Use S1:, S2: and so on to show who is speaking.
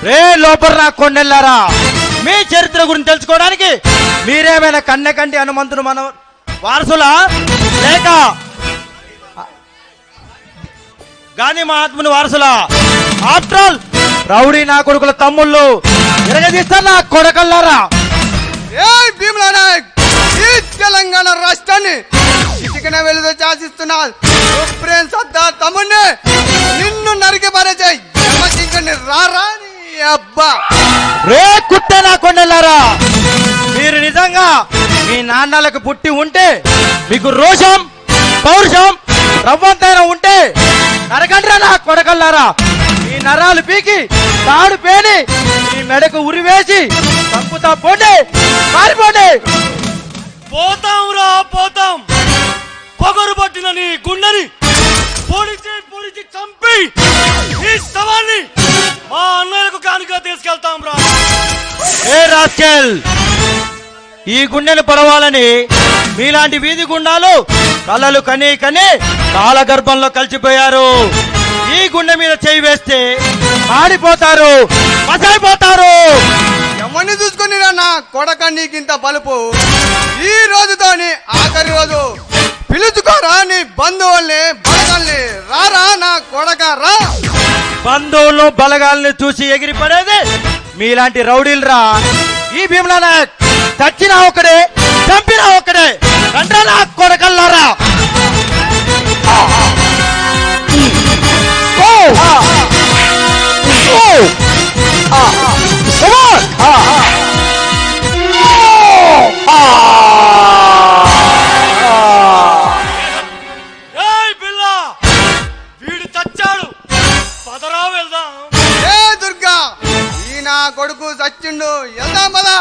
S1: రే లోపల నా కొండెల్లారా, మీ చరిత్ర గురించి తెలుసుకోవడానికి మీరేమైనా కన్నెకంటి హనుమంతుడు మన వారసులా లేక గాంధీ మహాత్ముని వారసులా? ఆఫ్టర్ ఆల్ రౌడీ నా కొడుకుల తమ్ముళ్ళు ఎరగదీస్తారు నా కొడకల్లారా.
S2: భీమ్లా నాయక్ ఈ తెలంగాణ రాష్ట్రాన్ని ఇటుకన వెలుగు శాసిస్తున్న సుప్రీం సర్దార్ తమ్ముడిని నిన్ను నరికి పరిచయ్ రారా అబ్బా.
S1: రే కుట్టే నా కొండెల్లారా, మీరు నిజంగా మీ నాన్నలకు పుట్టి ఉంటే మీకు రోషం పౌరుషం రవ్వంతైనా ఉంటే నరకండ్రా నా కొడకల్లారా. మీ నరాలు పీకి తాడు పేని మీ మెడకు ఉరివేసి చంపుతా పోండి, పారిపోండి.
S3: పోతాంరా పోతాం, పొగరు పట్టిన నీ గుండెని పొడిచి చంపి ఈ శవాన్ని మా అన్నయ్యకు కానుక తీసుకెళ్తాం రా.
S1: ఏ రాస్కెల్, ఈ గుండెను పడవాలని మీలాంటి వీధి గుండాలు కళ్ళలు కని కాల గర్భంలో కలిసిపోయారు. ఈ గుండె మీద చేయి వేస్తే మాడిపోతారు, మసైపోతారు.
S2: ఎవరిని చూసుకుని నా కొడక నీకింత బలుపు. ఈ రోజుతోని ఆఖరి రోజు పిలుచుకోరా నీ బంధువుల్ని బలగాల్ని, రారా నా కొడక రా.
S1: బంధువులను బలగాల్ని చూసి ఎగిరిపడేది మీలాంటి రౌడీలు రా. ఈ భీమ్లా నాయక్ చచ్చినా ఒకడే చంపినా ఒకడే, రండ్రా నా కొడకల్లారా.
S3: వీడు చచ్చాడు, పదరా వెళ్దాం.
S2: ఏ దుర్గా, ఈ నా కొడుకు చచ్చిండు, వెళ్దాం పదా.